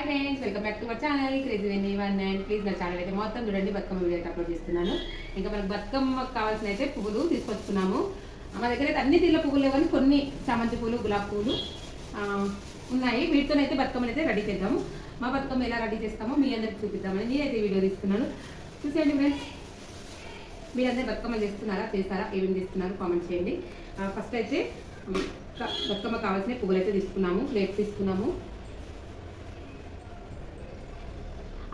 Hi friends, welcome back to my channel crazy వెన్నీ one. And please నా channel అయితే మొత్తం చూడండి, బతుకమ్మ వీడియో అయితే అప్లోడ్ చేస్తున్నాను. ఇంకా మనకు బతుకమ్మకు కావాల్సిన అయితే పువ్వులు తీసుకొచ్చుకున్నాము. మా దగ్గర అయితే అన్ని తీర్ల పువ్వులు లేవని కొన్ని చామంతి పూలు, గులాబీ పూలు ఉన్నాయి. వీటితోనైతే బతుకమ్మని అయితే రెడీ చేద్దాము. మా బతుకమ్మ ఎలా రెడీ చేస్తామో మీ అందరికి చూపిద్దామని నేనైతే వీడియో తీస్తున్నాను. చూసేయండి ఫ్రెండ్స్, మీరందరూ బతుకమ్మలు చేస్తారా, ఏమేమి చేస్తున్నారు కామెంట్ చేయండి. ఫస్ట్ అయితే బతుకమ్మ కావాల్సిన పువ్వులు అయితే తీసుకున్నాము, ప్లేట్ తీసుకున్నాము.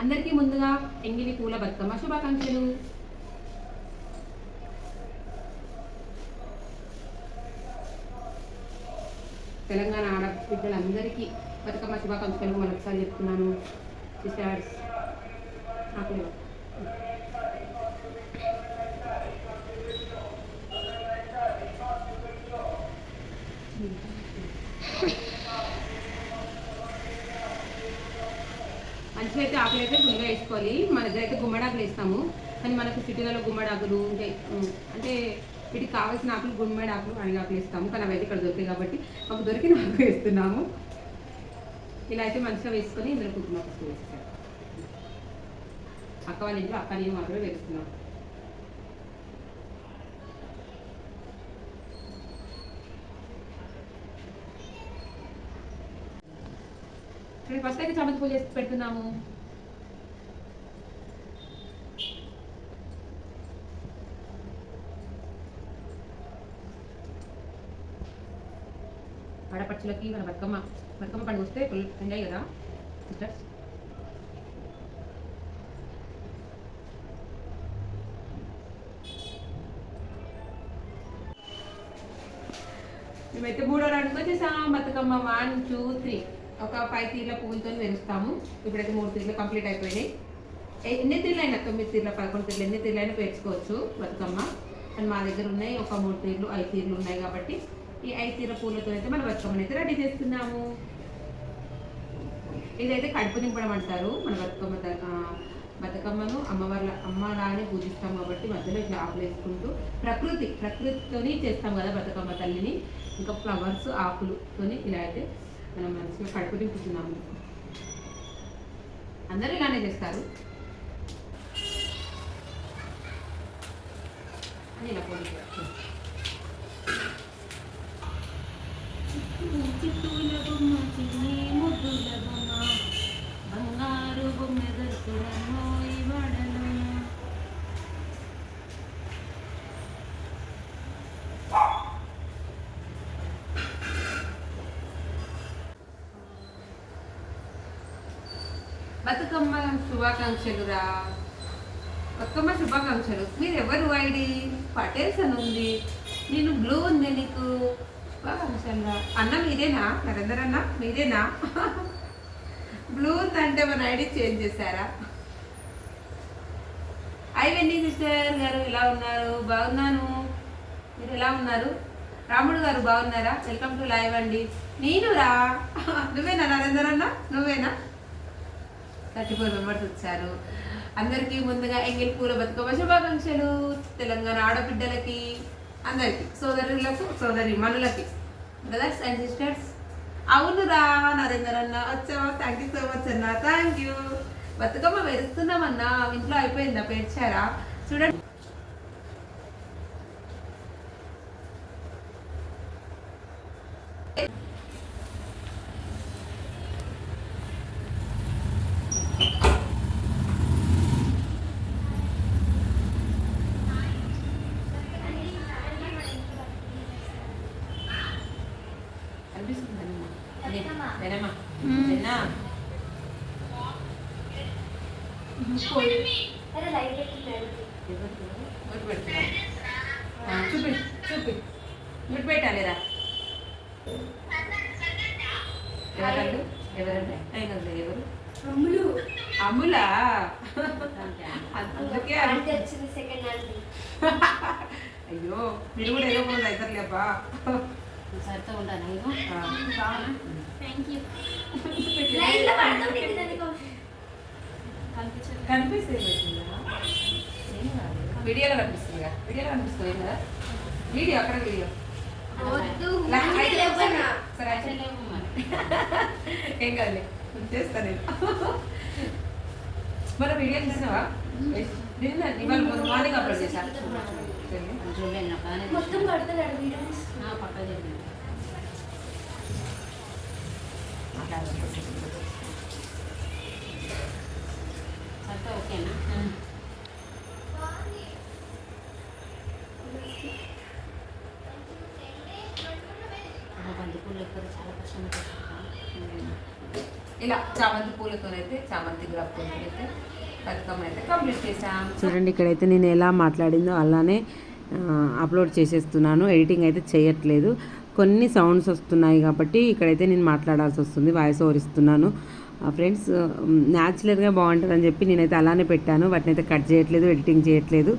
అందరికీ ముందుగా ఎంగిలి పూల బతుకమ్మ శుభాకాంక్షలు. తెలంగాణ ఆడబిడ్డలందరికీ బతుకమ్మ శుభాకాంక్షలు మరొకసారి చెప్తున్నాను. సిస్టర్స్ మంచిగా అయితే ఆకులు అయితే ఫుల్గా వేసుకోవాలి. మన దగ్గర అయితే గుమ్మడాకులు వేస్తాము, కానీ మనకు సిటీలలో గుమ్మడాకులు ఉంటాయి. అంటే వీటికి కావాల్సిన ఆకులు గుమ్మడాకులు, అణిగాకులు వేస్తాము, కానీ అవి అయితే ఇక్కడ దొరికాయి కాబట్టి మాకు దొరికిన ఆకు వేస్తున్నాము. ఇలా అయితే మంచిగా వేసుకొని ఇందులో కుంకుమ పసుపు వేసేసారు. అక్క వాళ్ళ ఇంట్లో అక్క నేను మాత్రమే వేస్తున్నాము. ఫస్ట్ అయితే చామంతి పూలు చేసి పెడుతున్నాము. ఆడపడుచులకి మన బతుకమ్మ పండుగ వస్తే ఫుల్ ఎంజాయ్ కదా సిస్టర్స్. మేమైతే 3వ రౌండ్కి వచ్చేసాం. బతుకమ్మ 1, 2, 3 ఒక 5 తీర్ల పువ్వులతో పెరుస్తాము. ఇప్పుడైతే 3 తీర్లు కంప్లీట్ అయిపోయినాయి. ఎన్ని తీర్లు అయినా 9 తీర్ల 11 తీర్లు ఎన్ని తీర్లు అయినా పేర్చుకోవచ్చు బతుకమ్మ. అండ్ మా దగ్గర ఉన్నాయి ఒక 3 తీర్లు 5 తీర్లు ఉన్నాయి కాబట్టి ఈ 5 తీర్ల పూలతో అయితే మన బతుకమ్మని అయితే రెడీ చేస్తున్నాము. ఇదైతే కడుపు నింపడం అంటారు. మన బతుకమ్మను అమ్మలానే పూజిస్తాం కాబట్టి మధ్యలో ఇట్లా ఆకులు వేసుకుంటూ ప్రకృతితోని చేస్తాం కదా బతుకమ్మ తల్లిని. ఇంకా ఫ్లవర్స్ ఆకులతోని ఇలా అయితే మనం మంచిగా కడుపు నింపుతున్నాము. అందరూ ఇలానే చేస్తారు అని ఇలా పోలి బంగారు బొమ్మ బతుకమ్మ శుభాకాంక్షలురా. బతుకమ్మ శుభాకాంక్షలు. మీరు ఎవరు ఐడి పటేల్స్ అని ఉంది, నేను బ్లూ ఉంది, నీకు శుభాకాంక్షలురా. అన్న మీరేనా? నరేందర్ అన్న మీరేనా? బ్లూ ఉందంటే మన ఐడి చేంజ్ చేశారా? వెన్నీ సిస్టర్ గారు ఎలా ఉన్నారు? బాగున్నాను. మీరు ఎలా ఉన్నారు? రాముడు గారు బాగున్నారా? వెల్కమ్ టు లైవ్ అండి. నేను రా. నువ్వేనా నరేందర్ అన్న? నువ్వేనా? 34 మెంబర్స్ వచ్చారు. అందరికీ ముందుగా ఎంగిల్ పూల బతుకమ్మ శుభాకాంక్షలు. తెలంగాణ ఆడబిడ్డలకి అందరికి, సోదరులకు సోదరి మనులకి, బ్రదర్స్ అండ్ సిస్టర్స్. అవునురా నరేందర్ అన్న వచ్చావా? థ్యాంక్ యూ సో మచ్ అన్న. Thank you. బతుకమ్మ వేస్తున్నామన్నా, ఇంట్లో అయిపోయిందా? పేర్చారా? చూడండి. చూపి ముట్టు పెట్టాలిరా. ఎవరంటే ఎవరు? అమ్ములా. అందుకే అయ్యో మీరు కూడా ఏదో కూడా అవుతారులేబ్బా. సరితో ఉంటాను. కనిపిస్తుంది వీడియోలో కనిపిస్తుంది కదా. వీడియో అక్కడ వీడియో ఏం కాదు. చేస్తా నేను. మన వీడియో తీసినావా? ఇవాళ మార్నింగ్ అప్లోడ్ చేశాను. మొత్తం పడతాడు వీడియోస్ పక్క ఓకేనా? బంతి పూలు ఎక్కువ చాలా కష్టం. ఇలా చామంతి పూలతోనైతే చామంతి గులాబ్తోనైతే బతుకమ్మ అయితే కంప్లీట్ చేసాం. చూడండి ఇక్కడైతే నేను ఎలా మాట్లాడిందో అలానే అప్లోడ్ చేసేస్తున్నాను. ఎడిటింగ్ అయితే చేయట్లేదు. కొన్ని సౌండ్స్ వస్తున్నాయి కాబట్టి ఇక్కడైతే నేను మాట్లాడాల్సి వస్తుంది, వాయిస్ ఓవర్ ఇస్తున్నాను. ఫ్రెండ్స్, న్యాచురల్గా బాగుంటుందని చెప్పి నేనైతే అలానే పెట్టాను. వాటిని అయితే కట్ చేయట్లేదు, ఎడిటింగ్ చేయట్లేదు.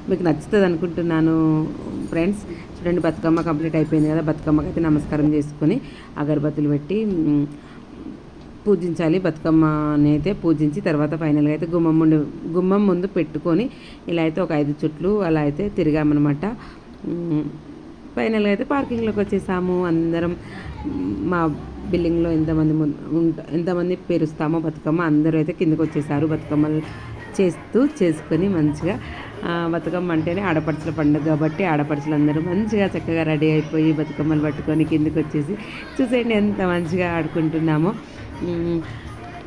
మీకు నచ్చుతుంది అనుకుంటున్నాను ఫ్రెండ్స్. చూడండి బతుకమ్మ కంప్లీట్ అయిపోయింది కదా. బతుకమ్మకి అయితే నమస్కారం చేసుకొని అగరబత్తులు పెట్టి పూజించాలి. బతుకమ్మని అయితే పూజించి తర్వాత ఫైనల్గా అయితే గుమ్మం ముందు పెట్టుకొని ఇలా అయితే ఒక 5 చుట్లు అలా అయితే తిరిగామన్నమాట. ఫైనల్గా అయితే పార్కింగ్లోకి వచ్చేసాము. అందరం మా బిల్డింగ్లో ఎంతమంది పేరుస్తామో బతుకమ్మ అందరూ అయితే కిందకు వచ్చేసారు. బతుకమ్మలు చేసుకొని మంచిగా, బతుకమ్మ అంటేనే ఆడపడుచుల పండుగ కాబట్టి ఆడపడుచులు అందరూ మంచిగా చక్కగా రెడీ అయిపోయి బతుకమ్మలు పట్టుకొని కిందకు వచ్చేసి చూసేయండి ఎంత మంచిగా ఆడుకుంటున్నామో.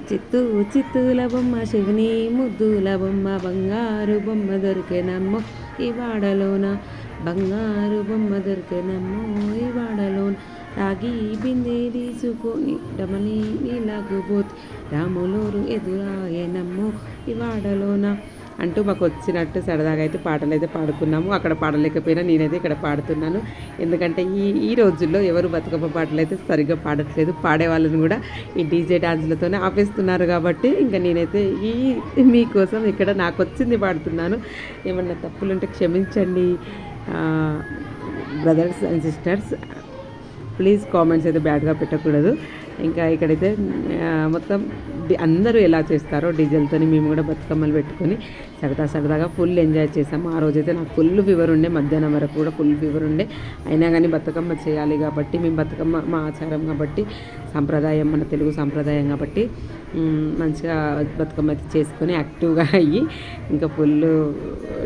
చిత్తుల బొమ్మ శివుని ముద్దుల బొమ్మ బంగారు బొమ్మ దొరికేనమ్మో ఈ వాడలోన, బంగారు బొమ్మ దొరికేనమ్మో ఈ వాడలోన, రాగి బిందె తీసుకొని డమని నీలాగుపోతే రాములోరు ఎదురాయేనమ్మో ఈ వాడలోన అంటూ మాకు వచ్చినట్టు సరదాగా అయితే పాటలు అయితే పాడుకున్నాము. అక్కడ పాడలేకపోయినా నేనైతే ఇక్కడ పాడుతున్నాను. ఎందుకంటే ఈ రోజుల్లో ఎవరు బతుకమ్మ పాటలు అయితే సరిగ్గా పాడట్లేదు. పాడే వాళ్ళని కూడా ఈ డీజే డాన్స్లతోనే ఆపేస్తున్నారు కాబట్టి ఇంకా నేనైతే మీకోసం ఇక్కడ నాకు వచ్చింది పాడుతున్నాను. ఏమన్నా తప్పులుంటే క్షమించండి brothers and sisters. Please comments అయితే బ్యాడ్గా పెట్టకూడదు. ఇంకా ఇక్కడైతే మొత్తం అందరూ ఎలా చేస్తారో డీజేలతో మేము కూడా బతుకమ్మలు పెట్టుకొని సరదాగా ఫుల్ ఎంజాయ్ చేసాము. ఆ రోజైతే నాకు ఫుల్ ఫీవర్ ఉండే, మధ్యాహ్నం వరకు కూడా ఫుల్ ఫీవర్ ఉండే. అయినా కానీ బతుకమ్మ చేయాలి కాబట్టి మేము బతుకమ్మ మా ఆచారం కాబట్టి సంప్రదాయం, మన తెలుగు సంప్రదాయం కాబట్టి మంచిగా బతుకమ్మ అయితే చేసుకొని యాక్టివ్గా అయ్యి ఇంకా ఫుల్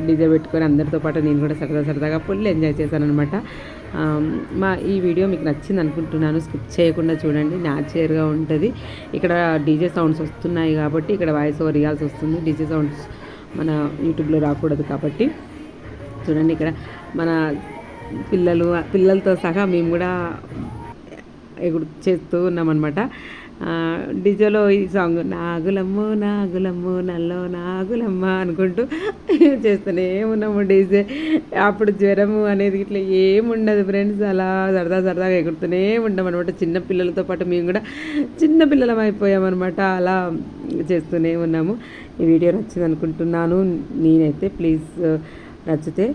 డీజే పెట్టుకొని అందరితో పాటు నేను కూడా సరదాగా ఫుల్ ఎంజాయ్ చేశాను అనమాట. మా ఈ వీడియో మీకు నచ్చింది అనుకుంటున్నాను. స్కిప్ చేయకుండా చూడండి, న్యాచురల్గా ఉంటుంది. ఇక్కడ డీజే సౌండ్స్ వస్తున్నాయి కాబట్టి ఇక్కడ వాయిస్ ఓవర్ ఇవ్వాల్సి వస్తుంది. డీజే సౌండ్స్ మన యూట్యూబ్లో రాకూడదు కాబట్టి చూడండి. ఇక్కడ మన పిల్లలతో సహా మేము కూడా చేస్తూ ఉన్నామన్నమాట. డీజేలో ఈ సాంగ్ నాగులమ్మ నల్లో నాగులమ్మ అనుకుంటూ చేస్తూనే ఉన్నాము డీజే. అప్పుడు జ్వరము అనేది ఇట్లా ఏముండదు ఫ్రెండ్స్. అలా సరదాగా ఎగురుతూనే ఉంటామన్నమాట. చిన్న పిల్లలతో పాటు మేము కూడా చిన్న పిల్లలం అయిపోయామన్నమాట. అలా చేస్తూనే ఉన్నాము. ఈ వీడియో నచ్చింది అనుకుంటున్నాను నేనైతే. ప్లీజ్ నచ్చితే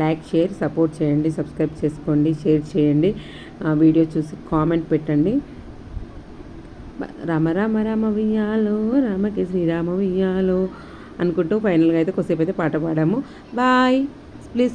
లైక్, షేర్, సపోర్ట్ చేయండి, సబ్స్క్రైబ్ చేసుకోండి, షేర్ చేయండి. వీడియో చూసి కామెంట్ పెట్టండి. రామ రామ రామ వియ్యాలో, రామకి శ్రీరామ వియ్యాలో అనుకుంటూ ఫైనల్గా అయితే కొద్దిసేపు అయితే పాట పాడాము. బాయ్. ప్లీజ్